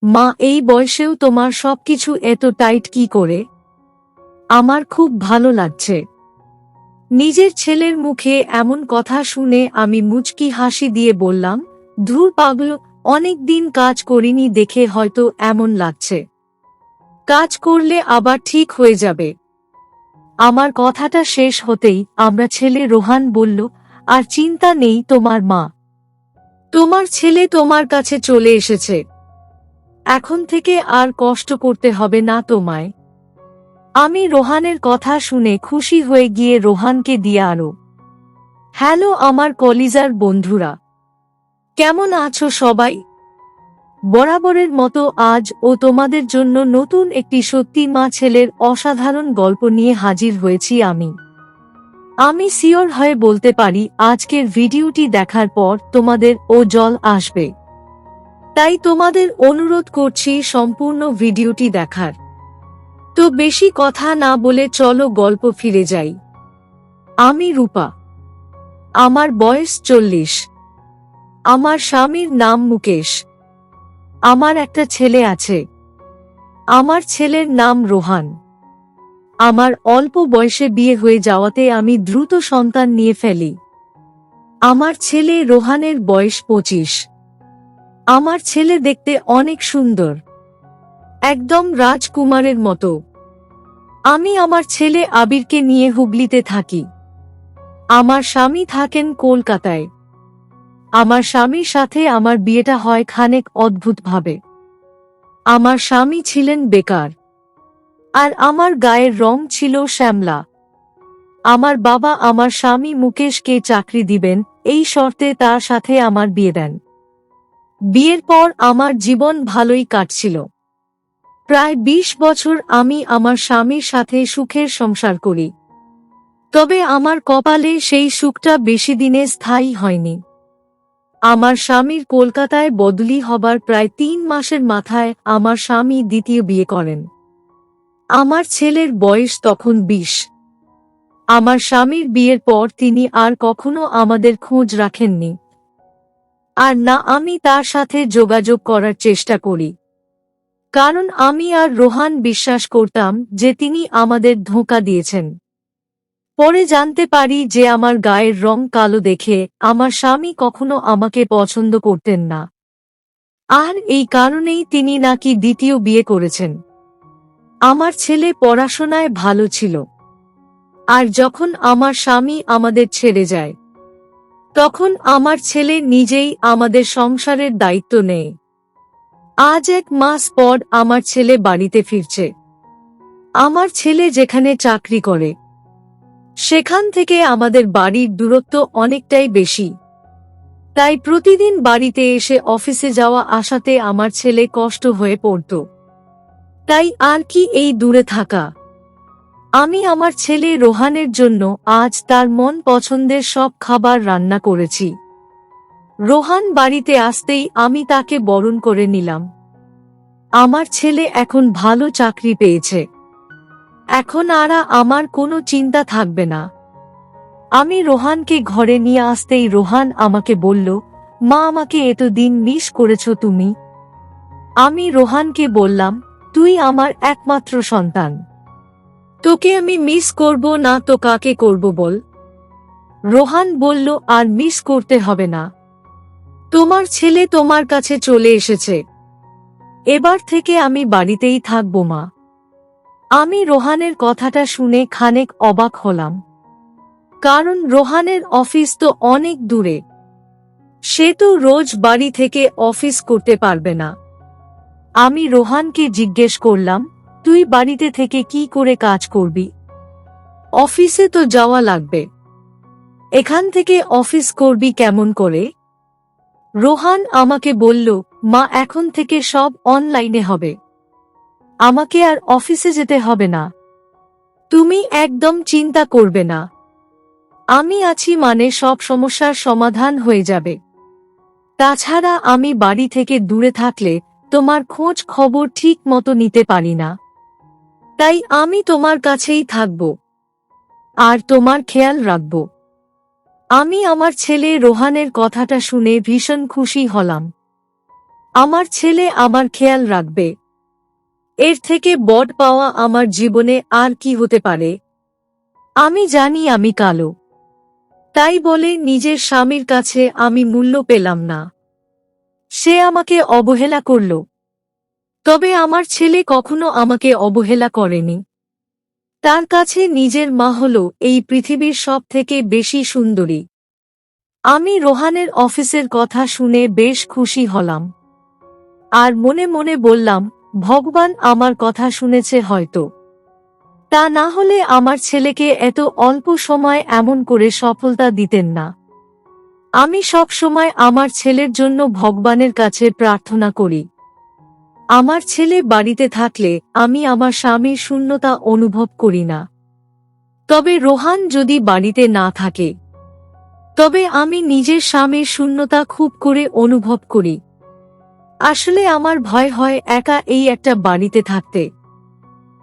মা, এই বয়সেও তোমার সবকিছু এত টাইট কি করে? আমার খুব ভালো লাগছে। নিজের ছেলের মুখে এমন কথা শুনে আমি মুচকি হাসি দিয়ে বললাম, ধুর পাগল, অনেক দিন কাজ করিনি দেখে হয়তো এমন লাগছে। কাজ করলে আবার ঠিক হয়ে যাবে। আমার কথাটা শেষ হতেই আমরা ছেলে রোহান বলল, আর চিন্তা নেই তোমার মা। তোমার ছেলে তোমার কাছে চলে এসেছে। এখন থেকে আর কষ্ট করতে হবে না তোমায়। আমি রোহানের কথা শুনে খুশি হয়ে গিয়ে রোহানকে দিয়ে আরো, হ্যালো আমার কলিজার বন্ধুরা, কেমন আছো সবাই? বরাবরের মতো আজ ও তোমাদের জন্য নতুন একটি সত্যি মা ছেলের অসাধারণ গল্প নিয়ে হাজির হয়েছি আমি সিওর হয়ে বলতে পারি আজকের ভিডিওটি দেখার পর তোমাদের ও জল আসবে। তাই তোমাদের অনুরোধ করছি সম্পূর্ণ ভিডিওটি দেখার। তো বেশি কথা না বলে চলো গল্প ফিরে যাই। আমি রূপা। আমার বয়স 40। আমার স্বামীর নাম মুকেশ। আমার একটা ছেলে আছে। আমার ছেলের নাম রোহান। আমার অল্প বয়সে বিয়ে হয়ে যাওয়াতে আমি দ্রুত সন্তান নিয়ে ফেলি। আমার ছেলে রোহানের বয়স 25। আমার ছেলে দেখতে অনেক সুন্দর, একদম রাজকুমারের মতো। আমি আমার ছেলে আবিরকে নিয়ে হুগলিতে থাকি। আমার স্বামী থাকেন কলকাতায়। আমার স্বামীর সাথে আমার বিয়েটা হয় খানিক অদ্ভুতভাবে। আমার স্বামী ছিলেন বেকার, আর আমার গায়ের রং ছিল শ্যামলা। আমার বাবা আমার স্বামী মুকেশকে চাকরি দিবেন এই শর্তে তার সাথে আমার বিয়ে দেন। বিয়ের পর আমার জীবন ভালোই কাটছিল। প্রায় 20 বছর আমি আমার স্বামীর সাথে সুখের সংসার করি। তবে আমার কপালে সেই সুখটা বেশি দিনে স্থায়ী হয়নি। আমার স্বামীর কলকাতায় বদলি হবার প্রায় 3 মাসের মাথায় আমার স্বামী দ্বিতীয় বিয়ে করেন। আমার ছেলের বয়স তখন 20। আমার স্বামীর বিয়ের পর তিনি আর কখনো আমাদের খোঁজ রাখেননি, আর না আমি তার সাথে যোগাযোগ করার চেষ্টা করি। কারণ আমি আর রোহান বিশ্বাস করতাম যে তিনি আমাদের ধোঁকা দিয়েছেন। পরে জানতে পারি যে আমার গায়ের রং কালো দেখে আমার স্বামী কখনো আমাকে পছন্দ করতেন না, আর এই কারণেই তিনি নাকি দ্বিতীয় বিয়ে করেছেন। আমার ছেলে পড়াশোনায় ভালো ছিল, আর যখন আমার স্বামী আমাদের ছেড়ে যায় তখন আমার ছেলে নিজেই আমাদের সংসারের দায়িত্ব নেয়। আজ 1 মাস পর আমার ছেলে বাড়িতে ফিরছে। আমার ছেলে যেখানে চাকরি করে সেখান থেকে আমাদের বাড়ির দূরত্ব অনেকটাই বেশি। তাই প্রতিদিন বাড়িতে এসে অফিসে যাওয়া আসাতে আমার ছেলে কষ্ট হয়ে পড়ত। তাই আর কি এই দূরে থাকা। আমি আমার ছেলে রোহানের জন্য আজ তার মন পছন্দের সব খাবার রান্না করেছি। রোহান বাড়িতে আসতেই আমি তাকে বরণ করে নিলাম। আমার ছেলে এখন ভালো চাকরি পেয়েছে। এখন আর আমার কোনো চিন্তা থাকবে না। আমি রোহানকে ঘরে নিয়ে আসতেই রোহান আমাকে বলল, মা, আমাকে এতদিন মিস করেছো তুমি? আমি রোহানকে বললাম, তুই আমার একমাত্র সন্তান। তোকে আমি মিস করব না তো কাকে করব বল? রোহান বলল, আর মিস করতে হবে না। তোমার ছেলে তোমার কাছে চলে এসেছে। এবার থেকে আমি বাড়িতেই থাকব মা। আমি রোহানের কথাটা শুনে খানিক অবাক হলাম। কারণ রোহানের অফিস তো অনেক দূরে। সে তো রোজ বাড়ি থেকে অফিস করতে পারবে না। আমি রোহানকে জিজ্ঞেস করলাম, তুই বাড়িতে থেকে কি করে কাজ করবি? অফিসে তো যাওয়া লাগবে। এখান থেকে অফিস করবি কেমন করে? রোহান আমাকে বলল, মা, এখন থেকে সব অনলাইনে হবে। আমাকে আর অফিসে যেতে হবে না। তুমি একদম চিন্তা করবে না। আমি আছি মানে সব সমস্যার সমাধান হয়ে যাবে। তাছাড়া আমি বাড়ি থেকে দূরে থাকলে তোমার খোঁজ খবর ঠিক মতো নিতে পারি না। তাই আমি তোমার কাছেই থাকব, আর তোমার খেয়াল রাখব। আমি আমার ছেলে রোহানের কথাটা শুনে ভীষণ খুশি হলাম। আমার ছেলে আমার খেয়াল রাখবে। এর থেকে বড় পাওয়া আমার জীবনে আর কি হতে পারে? আমি জানি আমি কালো, তাই বলে নিজের স্বামীর কাছে আমি মূল্য পেলাম না। সে আমাকে অবহেলা করল। তবে আমার ছেলে কখনো আমাকে অবহেলা করেনি। তার কাছে নিজের মা হলো এই পৃথিবীর সবথেকে বেশি সুন্দরী। আমি রোহানের অফিসের কথা শুনে বেশ খুশি হলাম। আর মনে মনে বললাম, ভগবান আমার কথা শুনেছে হয়তো। তা না হলে আমার ছেলেকে এত অল্প সময় এমন করে সফলতা দিতেন না। আমি সব সময় আমার ছেলের জন্য ভগবানের কাছে প্রার্থনা করি। আমার ছেলে বাড়িতে থাকলে আমি আমার স্বামীর শূন্যতা অনুভব করি না। তবে রোহান যদি বাড়িতে না থাকে, তবে আমি নিজের স্বামীর শূন্যতা খুব করে অনুভব করি। আসলে আমার ভয় হয় একা এই একটা বাড়িতে থাকতে।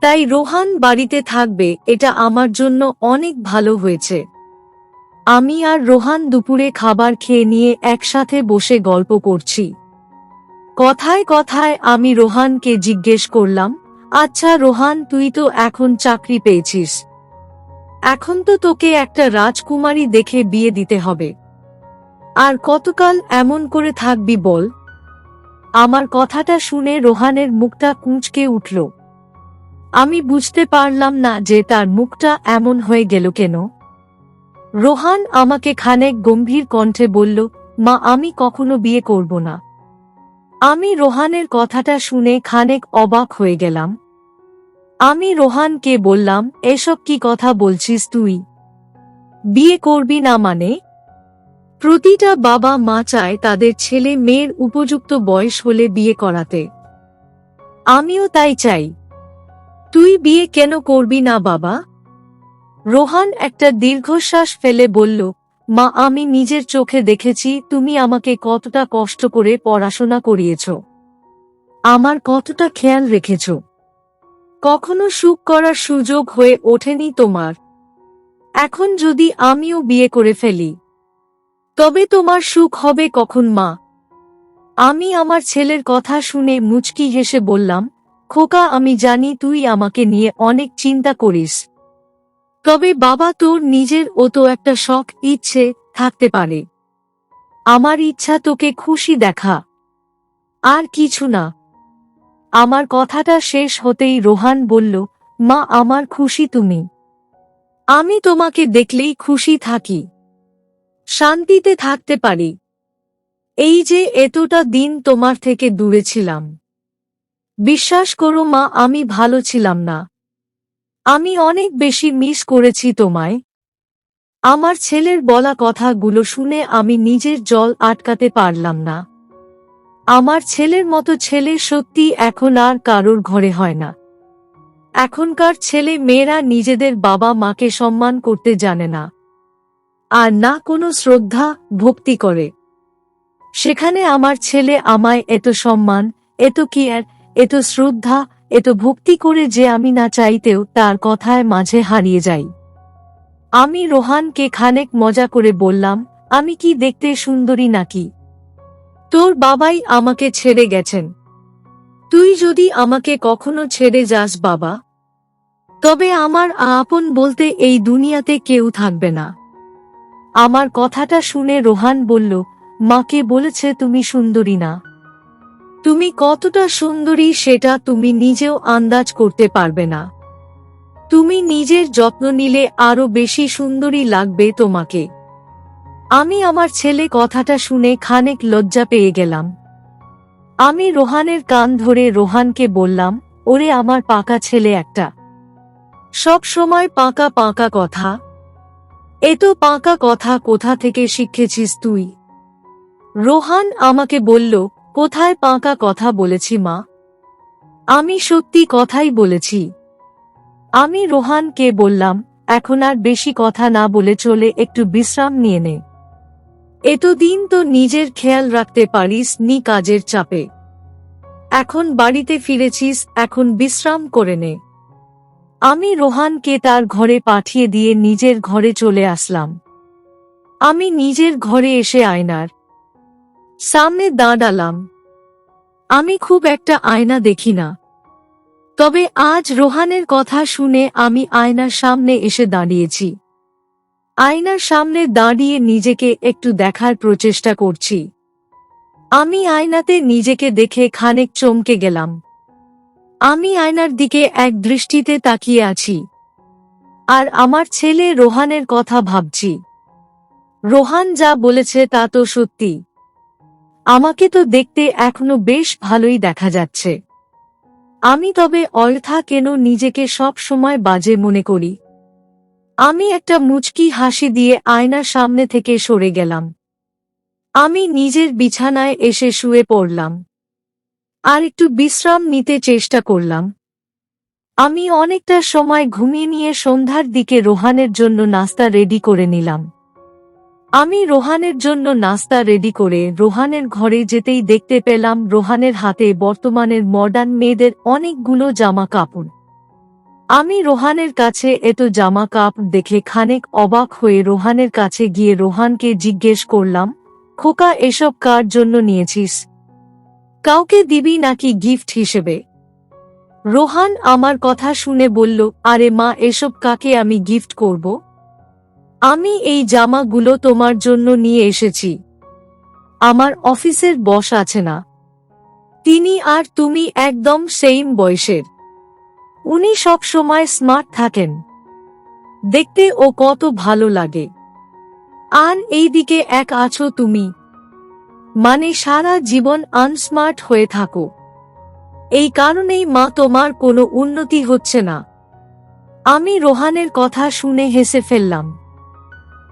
তাই রোহান বাড়িতে থাকবে, এটা আমার জন্য অনেক ভালো হয়েছে। আমি আর রোহান দুপুরে খাবার খেয়ে নিয়ে একসাথে বসে গল্প করছি। কথায় কথায় আমি রোহানকে জিজ্ঞেস করলাম, আচ্ছা রোহান, তুই তো এখন চাকরি পেয়েছিস। এখন তো তোকে একটা রাজকুমারী দেখে বিয়ে দিতে হবে। আর কতকাল এমন করে থাকবি বল? আমার কথাটা শুনে রোহানের মুখটা কুঁচকে উঠল। আমি বুঝতে পারলাম না যে তার মুখটা এমন হয়ে গেল কেন। রোহান আমাকে খানিক গম্ভীর কণ্ঠে বলল, মা, আমি কখনো বিয়ে করব না। আমি রোহানের কথাটা শুনে খানিক অবাক হয়ে গেলাম। আমি রোহানকে বললাম, এসব কি কথা বলছিস তুই? বিয়ে করবি না মানে? প্রতিটা বাবা মা চায় তাদের ছেলে মেয়ের উপযুক্ত বয়স হলে বিয়ে করাতে। আমিও তাই চাই। তুই বিয়ে কেন করবি না বাবা? রোহান একটা দীর্ঘশ্বাস ফেলে বলল, মা, আমি নিজের চোখে দেখেছি তুমি আমাকে কতটা কষ্ট করে পড়াশোনা করিয়েছ, আমার কতটা খেয়াল রেখেছ। কখনো সুখ করার সুযোগ হয়ে ওঠেনি তোমার। এখন যদি আমিও বিয়ে করে ফেলি, তবে তোমার সুখ হবে কখন মা? আমি আমার ছেলের কথা শুনে মুচকি হেসে বললাম, খোকা, আমি জানি তুই আমাকে নিয়ে অনেক চিন্তা করিস। তবে বাবা, তোর নিজের ও তো একটা শখ ইচ্ছে থাকতে পারে। আমার ইচ্ছা তোকে খুশি দেখা, আর কিছু না। আমার কথাটা শেষ হতেই রোহান বলল, মা, আমার খুশি তুমি। আমি তোমাকে দেখলেই খুশি থাকি, শান্তিতে থাকতে পারি। এই যে এতটা দিন তোমার থেকে দূরে ছিলাম, বিশ্বাস করো মা, আমি ভালো ছিলাম না। আমি অনেক বেশি মিস করেছি তোমায়। আমার ছেলের বলা কথাগুলো শুনে আমি নিজের জল আটকাতে পারলাম না। আমার ছেলের মতো ছেলে সত্যি এখন আর কারোর ঘরে হয় না। এখনকার ছেলে মেয়েরা নিজেদের বাবা মাকে সম্মান করতে জানে না, আর না কোনো শ্রদ্ধা ভক্তি করে। সেখানে আমার ছেলে আমায় এত সম্মান, এত কেয়ার, এত শ্রদ্ধা, এত ভক্তি করে যে আমি না চাইতেও তার কথায় মাঝে হারিয়ে যাই। আমি রোহানকে খানিক মজা করে বললাম, আমি কি দেখতে সুন্দরী নাকি? তোর বাবাই আমাকে ছেড়ে গেছেন। তুই যদি আমাকে কখনো ছেড়ে যাস বাবা, তবে আমার আপন বলতে এই দুনিয়াতে কেউ থাকবে না। আমার কথাটা শুনে রোহান বলল, মাকে বলেছে তুমি সুন্দরী না। তুমি কতটা সুন্দরী সেটা তুমি নিজেও আন্দাজ করতে পারবে না। তুমি নিজের যত্ন নিলে আরো বেশি সুন্দরী লাগবে তোমাকে। আমি আমার ছেলে কথাটা শুনে খানিক লজ্জা পেয়ে গেলাম। আমি রোহানের কান ধরে রোহানকে বললাম, ওরে আমার পাকা ছেলে একটা, সব সময় পাকা পাকা কথা। এত পাকা কথা কোথা থেকে শিখেছিস তুই? রোহান আমাকে বলল, কোথায় পাকা কথা বলেছি মা? আমি সত্যি কথাই বলেছি। আমি রোহানকে বললাম, এখন আর বেশি কথা না বলে চলে একটু বিশ্রাম নিয়ে নে। এতদিন তো নিজের খেয়াল রাখতে পারিস নি কাজের চাপে। এখন বাড়িতে ফিরেছিস, এখন বিশ্রাম করে নে। আমি রোহানকে তার ঘরে পাঠিয়ে দিয়ে নিজের ঘরে চলে আসলাম। আমি নিজের ঘরে এসে আয়নার সামনে দাঁড়ালাম। আমি খুব একটা আয়না দেখি না, তবে আজ রোহানের কথা শুনে আমি আয়নার সামনে এসে দাঁড়িয়েছি। আয়নার সামনে দাঁড়িয়ে নিজেকে একটু দেখার প্রচেষ্টা করছি। আমি আয়নাতে নিজেকে দেখে খানিক চমকে গেলাম। আমি আয়নার দিকে এক দৃষ্টিতে তাকিয়ে আছি, আর আমার ছেলে রোহানের কথা ভাবছি। রোহান যা বলেছে তা তো সত্যি। আমাকে তো দেখতে এখনো বেশ ভালোই দেখা যাচ্ছে। আমি তবে অযথা কেন নিজেকে সব সময় বাজে মনে করি? আমি একটা মুচকি হাসি দিয়ে আয়নার সামনে থেকে সরে গেলাম। আমি নিজের বিছানায় এসে শুয়ে পড়লাম, আর একটু বিশ্রাম নিতে চেষ্টা করলাম। আমি অনেকটা সময় ঘুমিয়ে নিয়ে সন্ধ্যার দিকে রোহানের জন্য নাস্তা রেডি করে নিলাম। আমি রোহানের জন্য নাস্তা রেডি করে রোহানের ঘরে যেতেই দেখতে পেলাম রোহানের হাতে বর্তমানের মডার্ন মেয়েদের অনেকগুলো জামা কাপড়। আমি রোহানের কাছে এত জামা কাপড় দেখে খানিক অবাক হয়ে রোহানের কাছে গিয়ে রোহানকে জিজ্ঞেস করলাম, খোকা, এসব কার জন্য নিয়েছিস? কাউকে দিবি নাকি গিফট হিসেবে? রোহান আমার কথা শুনে বলল, আরে মা, এসব কাকে আমি গিফট করব? আমি এই জামাগুলো তোমার জন্য নিয়ে এসেছি। আমার অফিসের বস আছে না, তিনি আর তুমি একদম সেইম বয়সের। উনি সব সময় স্মার্ট থাকেন, দেখতে ও কত ভালো লাগে। আর এইদিকে এক আছো তুমি, মানে সারা জীবন আনস্মার্ট হয়ে থাকো। এই কারণেই মা তোমার কোনো উন্নতি হচ্ছে না। আমি রোহানের কথা শুনে হেসে ফেললাম।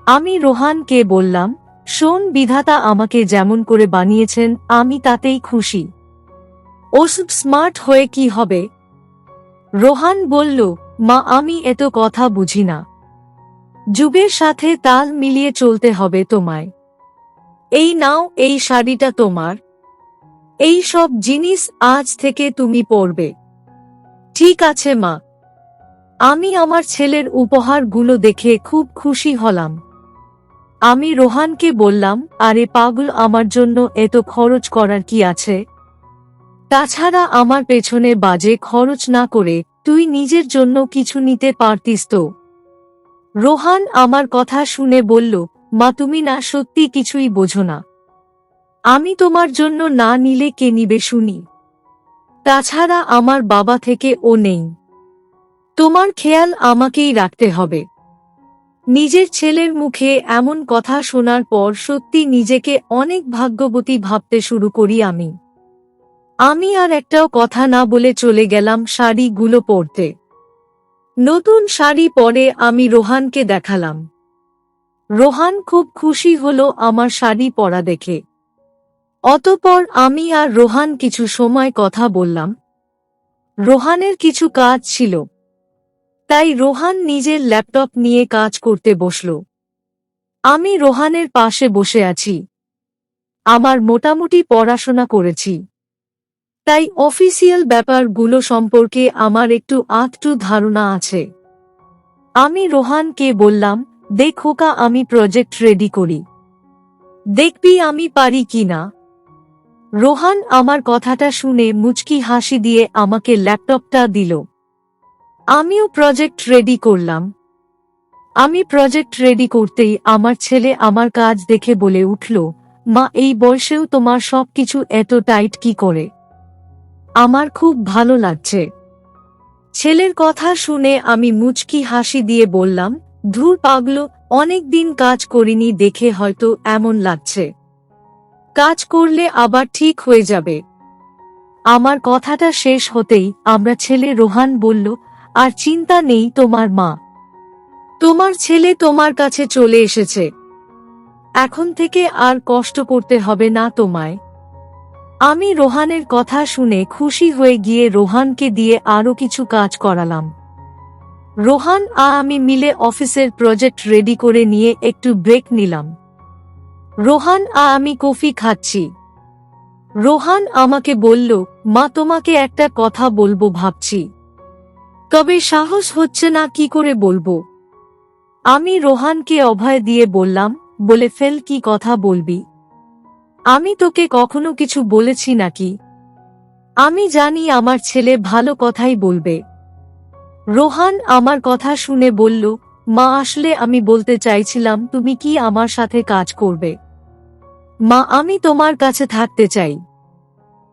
আমি রোহানকে বললাম, শোন, বিধাতা আমাকে যেমন করে বানিয়েছেন আমি তাতেই খুশি। ওসব স্মার্ট হয়ে কি হবে? রোহান বলল, মা, আমি এত কথা বুঝি না। যুগের সাথে তাল মিলিয়ে চলতে হবে তোমায়। এই নাও, এই শাড়িটা তোমার। এই সব জিনিস আজ থেকে তুমি পরবে। ঠিক আছে মা। আমি আমার ছেলের উপহারগুলো দেখে খুব খুশি হলাম। আমি রোহানকে বললাম, আরে পাগল, আমার জন্য এত খরচ করার কি আছে? তাছাড়া আমার পেছনে বাজে খরচ না করে তুই নিজের জন্য কিছু নিতে পারতিস তো। রোহান আমার কথা শুনে বলল, মা, তুমি না সত্যি কিছুই বোঝো না। আমি তোমার জন্য না নিলে কে নিবে শুনি? তাছাড়া আমার বাবা থেকে ও নেই। তোমার খেয়াল আমাকেই রাখতে হবে। নিজের ছেলের মুখে এমন কথা শোনার পর সত্যি নিজেকে অনেক ভাগ্যবতী ভাবতে শুরু করি আমি। আমি আর একটাও কথা না বলে চলে গেলাম শাড়িগুলো পরতে। নতুন শাড়ি পরে আমি রোহানকে দেখালাম। রোহান খুব খুশি হলো আমার শাড়ি পরা দেখে। অতঃপর আমি আর রোহান কিছু সময় কথা বললাম। রোহানের কিছু কাজ ছিল, তাই রোহান নিজের ল্যাপটপ নিয়ে কাজ করতে বসল। আমি রোহানের পাশে বসে আছি। আমার মোটামুটি পড়াশোনা করেছি, তাই অফিসিয়াল ব্যাপারগুলো সম্পর্কে আমার একটু আধটু ধারণা আছে। আমি রোহানকে বললাম, দেখ খোকা, আমি প্রজেক্ট রেডি করি, দেখবি আমি পারি কিনা। রোহান আমার কথাটা শুনে মুচকি হাসি দিয়ে আমাকে ল্যাপটপটা দিল। আমিও প্রজেক্ট রেডি করলাম। আমি প্রজেক্ট রেডি করতেই আমার ছেলে আমার কাজ দেখে বলে উঠল, মা, এই বয়সেও তোমার সবকিছু এত টাইট কি করে? আমার খুব ভালো লাগছে। ছেলের কথা শুনে আমি মুচকি হাসি দিয়ে বললাম, ধুর পাগলো, অনেকদিন কাজ করিনি দেখে হয়তো এমন লাগছে। কাজ করলে আবার ঠিক হয়ে যাবে। আমার কথাটা শেষ হতেই আমরা ছেলে রোহান বলল, আর চিন্তা নেই তোমার মা, তোমার ছেলে তোমার কাছে চলে এসেছে। এখন থেকে আর কষ্ট করতে হবে না তোমায়। আমি রোহানের কথা শুনে খুশি হয়ে গিয়ে রোহানকে দিয়ে আরো কিছু কাজ করালাম। রোহান আর আমি মিলে অফিসের প্রজেক্ট রেডি করে নিয়ে একটু ব্রেক নিলাম। রোহান আর আমি কফি খাচ্ছি। রোহান আমাকে বলল, মা, তোমাকে একটা কথা বলবো ভাবছি, তবে সাহস হচ্ছে না কি করে বলবো। আমি রোহানকে অভয় দিয়ে বললাম, বলে ফেল, কি কথা বলবি? আমি তোকে কখনো কিছু বলেছি নাকি? আমি জানি আমার ছেলে ভালো কথাই বলবে। রোহান আমার কথা শুনে বলল, মা আসলে আমি বলতে চাইছিলাম তুমি কি আমার সাথে কাজ করবে? মা আমি তোমার কাছে থাকতে চাই।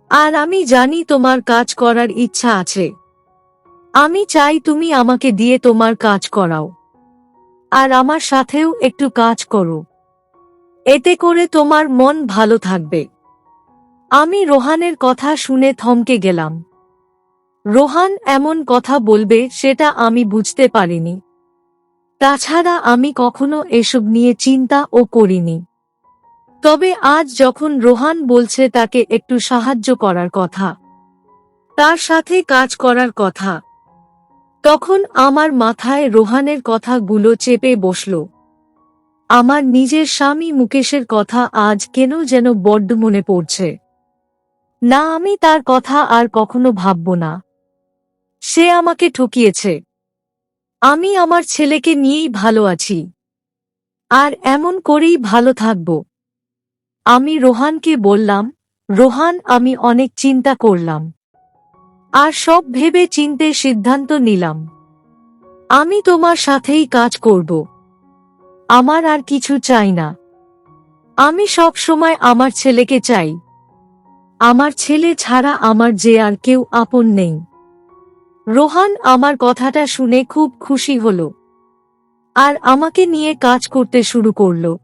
আর আমি জানি তোমার কাজ করার ইচ্ছা আছে। আমি চাই তুমি আমাকে দিয়ে তোমার কাজ করাও। আর আমার সাথেও একটু কাজ করো। এতে করে তোমার মন ভালো থাকবে। আমি রোহানের কথা শুনে থমকে গেলাম। রোহান এমন কথা বলবে সেটা আমি বুঝতে পারিনি। তাছাড়া আমি কখনো এসব নিয়ে চিন্তাও করিনি। তবে আজ যখন রোহান বলছে তাকে একটু সাহায্য করার কথা, তার সাথে কাজ করার কথা, তখন আমার মাথায় রোহানের কথাগুলো চেপে বসল। আমার নিজের স্বামী মুকেশের কথা আজ কেন যেন বড্ড মনে পড়ছে। না, আমি তার কথা আর কখনো ভাবব না। সে আমাকে ঠকিয়েছে। আমি আমার ছেলেকে নিয়েই ভালো আছি। আর এমন করেই ভালো থাকব। আমি রোহানকে বললাম, রোহান আমি অনেক চিন্তা করলাম। আর সব ভেবে চিন্তে সিদ্ধান্ত নিলাম। আমি তোমার সাথেই কাজ করব। আমার আর কিছু চাই না। আমি সব সময় আমার ছেলেকে চাই। আমার ছেলে ছাড়া আমার যে আর কেউ আপন নেই। রোহান আমার কথাটা শুনে খুব খুশি হল। আর আমাকে নিয়ে কাজ করতে শুরু করল।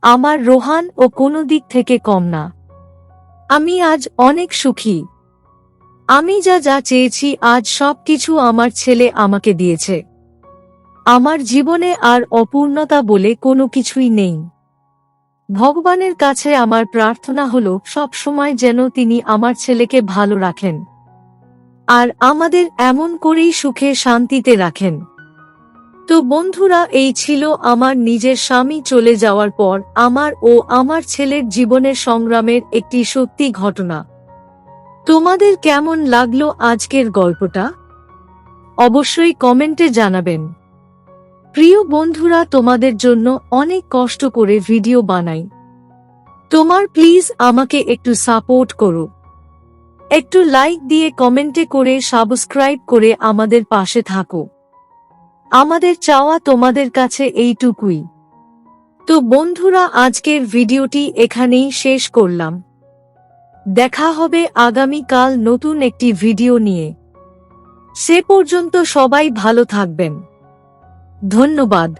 আমার রোহান ও কোনো দিক থেকে কম না। আমি আজ অনেক সুখী। আমি যা যা চেয়েছি আজ সবকিছু আমার ছেলে আমাকে দিয়েছে। আমার জীবনে আর অপূর্ণতা বলে কোনো কিছুই নেই। ভগবানের কাছে আমার প্রার্থনা হলো সব সময় যেন তিনি আমার ছেলেকে ভালো রাখেন। আর আমাদের এমন করেই সুখে শান্তিতে রাখেন। তো বন্ধুরা, এই ছিল আমার নিজের স্বামী চলে যাওয়ার পর আমার ও আমার ছেলের জীবনের সংগ্রামের একটি সত্যি ঘটনা। তোমাদের কেমন লাগলো আজকের গল্পটা? অবশ্যই কমেন্টে জানাবেন। প্রিয় বন্ধুরা, তোমাদের জন্য অনেক কষ্ট করে ভিডিও বানাই। তোমার প্লিজ আমাকে একটু সাপোর্ট করো। একটু লাইক দিয়ে কমেন্টে করে সাবস্ক্রাইব করে আমাদের পাশে থাকো। আমাদের চাওয়া তোমাদের কাছে এইটুকুই। তো বন্ধুরা, আজকের ভিডিওটি এখানেই শেষ করলাম। দেখা হবে আগামীকাল নতুন একটি ভিডিও নিয়ে। সে পর্যন্ত সবাই ভালো থাকবেন। ধন্যবাদ।